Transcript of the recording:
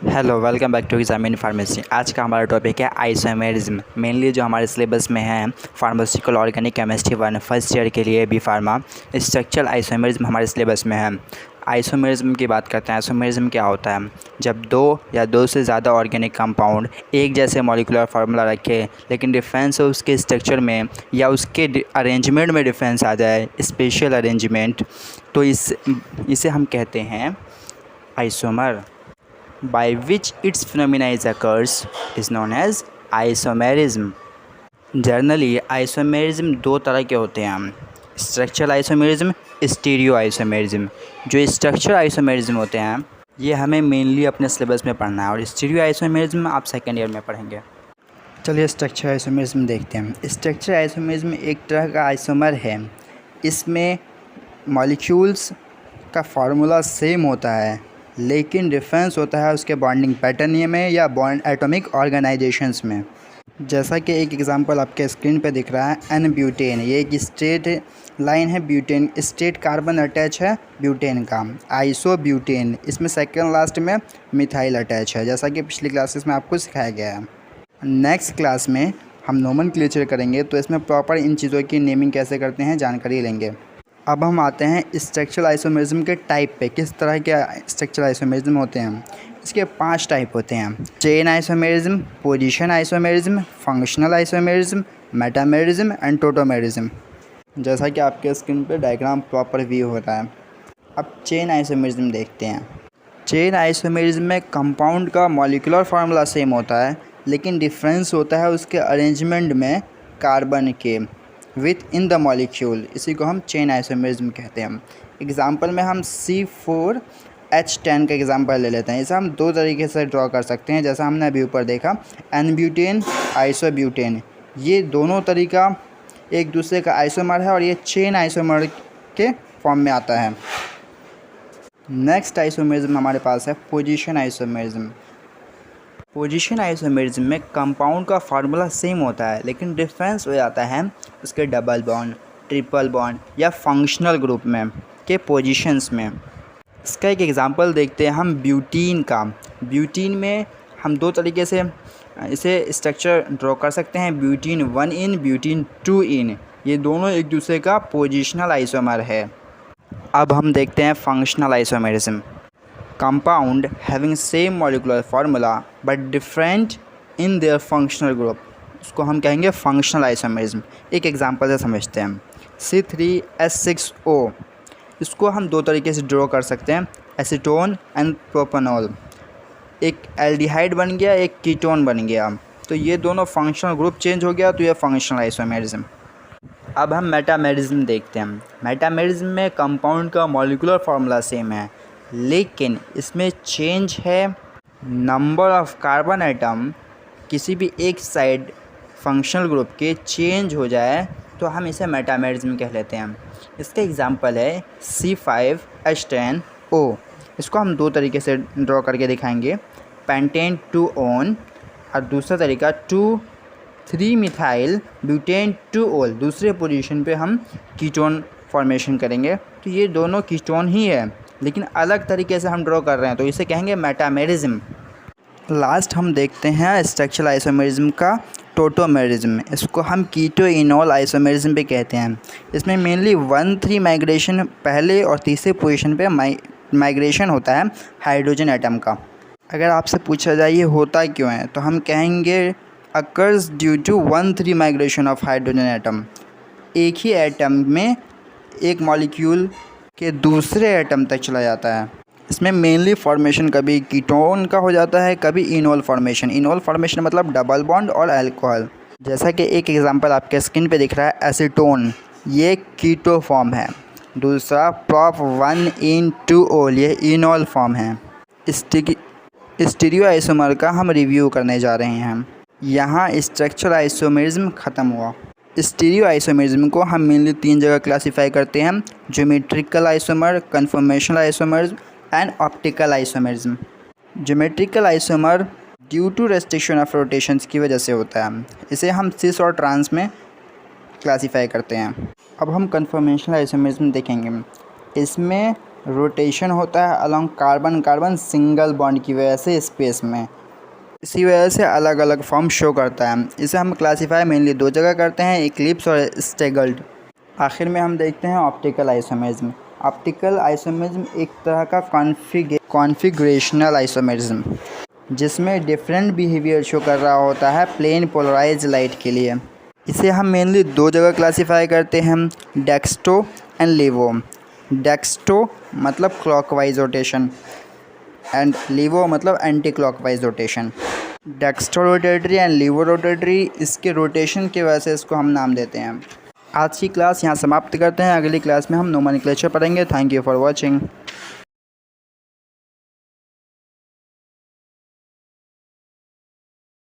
Hello, welcome back to examine pharmacy. आज का हमारा टॉपिक है आइसोमेरिज्म। मेनली जो हमारे सिलेबस में है pharmaceutical organic chemistry 1 first year के लिए बी फार्मा स्ट्रक्चरल आइसोमेरिज्म हमारे सिलेबस में है। आइसोमेरिज्म की बात करते हैं। आइसोमेरिज्म क्या होता है? जब दो या दो से ज़्यादा ऑर्गेनिक कंपाउंड एक जैसे मॉलिक्यूलर फार्मूला रखे लेकिन डिफरेंस उसके स्ट्रक्चर में या उसके अरेंजमेंट में डिफरेंस आ जाए, स्पेशल अरेंजमेंट, तो इसे हम कहते हैं isomer. By which its phenomena is occurs is known as isomerism. Generally isomerism दो तरह के होते हैं, स्ट्रक्चरल आइसोमेरिज्म, स्टीरियो आइसोमेरिज्म। जो स्ट्रक्चरल आइसोमेरिज्म होते हैं ये हमें मेनली अपने सिलेबस में पढ़ना है और स्टीरियो आइसोमेरिज्म आप सेकेंड ईयर में पढ़ेंगे। चलिए स्ट्रक्चरल आइसोमेरिज्म देखते हैं। स्ट्रक्चरल आइसोमेरिज्म एक तरह का आइसोमर है। इसमें मॉलिक्यूल्स का फार्मूला सेम होता है लेकिन डिफरेंस होता है उसके बॉन्डिंग पैटर्न में या बॉन्ड एटॉमिक ऑर्गेनाइजेशंस में। जैसा कि एक एग्जांपल आपके स्क्रीन पे दिख रहा है एन ब्यूटेन। ये एक स्ट्रेट लाइन है, ब्यूटेन स्ट्रेट कार्बन अटैच है ब्यूटेन का। आइसो ब्यूटेन, इसमें सेकंड लास्ट में मिथाइल अटैच है, जैसा कि पिछली क्लासेस में आपको सिखाया गया है। नेक्स्ट क्लास में हम नोमेनक्लेचर करेंगे तो इसमें प्रॉपर इन चीज़ों की नेमिंग कैसे करते हैं जानकारी लेंगे। अब हम आते हैं स्ट्रक्चरल आइसोमेरिज्म के टाइप पे, किस तरह के स्ट्रक्चरल आइसोमेरिज्म होते हैं। इसके 5 टाइप होते हैं: chain isomerism, position isomerism, functional isomerism, metamerism and tautomerism. जैसा कि आपके स्क्रीन पे डायग्राम प्रॉपर व्यू हो रहा है। अब चेन आइसोमेरिज्म देखते हैं। चेन आइसोमेरिज्म में कंपाउंड का मॉलिक्यूलर फार्मूला सेम होता है लेकिन डिफरेंस होता है उसके अरेंजमेंट में कार्बन के विथ इन द मॉलिक्यूल। इसी को हम चेन आइसोमेरिज्म कहते हैं। एग्जांपल में हम C4H10 का एग्जांपल ले लेते हैं। इसे हम दो तरीके से ड्रॉ कर सकते हैं, जैसा हमने अभी ऊपर देखा एन ब्यूटेन, आइसोब्यूटेन। ये दोनों तरीका एक दूसरे का आइसोमर है और ये चेन आइसोमर के फॉर्म में आता है। नेक्स्ट आइसोमेरिज्म हमारे पास है पोजीशन आइसोमेरिज्म। पोजीशन आइसोमेरिज्म में कंपाउंड का फार्मूला सेम होता है लेकिन डिफरेंस हो जाता है उसके डबल बॉन्ड, ट्रिपल बॉन्ड या फंक्शनल ग्रुप में के पोजीशंस में। इसका एक एग्जांपल देखते हैं हम ब्यूटीन का। ब्यूटीन में हम दो तरीके से इसे स्ट्रक्चर ड्रॉ कर सकते हैं, ब्यूटीन 1 इन, ब्यूटीन 2 इन। ये दोनों एक दूसरे का पोजिशनल आइसोमर है। अब हम देखते हैं functional isomerism. Compound having same molecular formula but different in their functional group, उसको हम कहेंगे फंक्शनल आइसोमेरिज्म। एक एग्जांपल से समझते हैं। C3H6O, इसको हम दो तरीके से ड्रॉ कर सकते हैं, एसीटोन एंड प्रोपेनॉल। एक एल्डिहाइड बन गया, एक कीटोन बन गया, तो ये दोनों फंक्शनल ग्रुप चेंज हो गया तो ये फंक्शनल आइसोमेरिज्म। अब हम मेटामेरिज्म देखते हैं। मेटामेरिज्म में कंपाउंड का मॉलिक्यूलर फार्मूला सेम है लेकिन इसमें चेंज है नंबर ऑफ कार्बन एटम। किसी भी एक साइड फंक्शनल ग्रुप के चेंज हो जाए तो हम इसे मेटामेरिज्म कह लेते हैं। इसका एग्जांपल है C5H10O। इसको हम दो तरीके से ड्रॉ करके दिखाएंगे, पेंटेन 2 ऑन और दूसरा तरीका 2,3 मिथाइल ब्यूटेन 2 ओल। दूसरे पोजीशन पे हम कीटोन फॉर्मेशन करेंगे, तो ये दोनों कीटोन ही है लेकिन अलग तरीके से हम ड्रॉ कर रहे हैं, तो इसे कहेंगे मेटामेरिज्म। लास्ट हम देखते हैं स्ट्रक्चरल आइसोमेरिज्म का टोटोमेरिज्म। इसको हम कीटो इनोल आइसोमेरिज्म भी कहते हैं। इसमें मेनली 1,3 माइग्रेशन पहले और तीसरे पोजीशन पे माइग्रेशन होता है हाइड्रोजन एटम का। अगर आपसे पूछा जाए ये होता क्यों है तो हम कहेंगे occurs due to 1,3 migration of hydrogen atom. एक ही एटम में एक मॉलिक्यूल के दूसरे एटम तक चला जाता है। इसमें मेनली फॉर्मेशन कभी कीटोन का हो जाता है, कभी इनोल फॉर्मेशन। इनोल फॉर्मेशन मतलब डबल बॉन्ड और अल्कोहल। जैसा कि एक एग्जांपल आपके स्क्रीन पे दिख रहा है एसीटोन, ये कीटो फॉर्म है। दूसरा प्रॉप 1 इन 2 ओल, ये इनोल फॉर्म है। स्टीरियो आइसोमर का हम रिव्यू करने जा रहे हैं। यहाँ स्ट्रक्चरल आइसोमेरिज्म ख़त्म हुआ। स्टीरियो आइसोमेरिज्म को हम मेनली 3 जगह क्लासीफाई करते हैं: geometrical isomer, conformational isomer and optical isomerism. Geometrical isomer due to restriction of rotations की वजह से होता है। इसे हम सिस और ट्रांस में क्लासीफाई करते हैं। अब हम कन्फर्मेशनल आइसोमेरिज्म देखेंगे। इसमें रोटेशन होता है along carbon carbon single bond की वजह से स्पेस में, इसी वजह से अलग अलग फॉर्म शो करता है। इसे हम क्लासीफाई मेनली दो जगह करते हैं, इक्लिप्स और स्टेगल्ड। आखिर में हम देखते हैं ऑप्टिकल आइसोमेरिज्म। ऑप्टिकल आइसोमेरिज्म एक तरह का कॉन्फिगरेशनल आइसोमेरिज्म जिसमें डिफरेंट बिहेवियर शो कर रहा होता है प्लेन पोलराइज लाइट के लिए। इसे हम मेनली दो जगह क्लासीफाई करते हैं, डेक्स्टो एंड लीवो। डेक्स्टो मतलब क्लॉकवाइज रोटेशन एंड लीवो मतलब anti clockwise rotation. Dextro rotatory and laevo rotatory, इसके रोटेशन की वजह से इसको हम नाम देते हैं। आज की क्लास यहाँ समाप्त करते हैं, अगली क्लास में हम नोमेनक्लेचर पढ़ेंगे। Thank you for watching.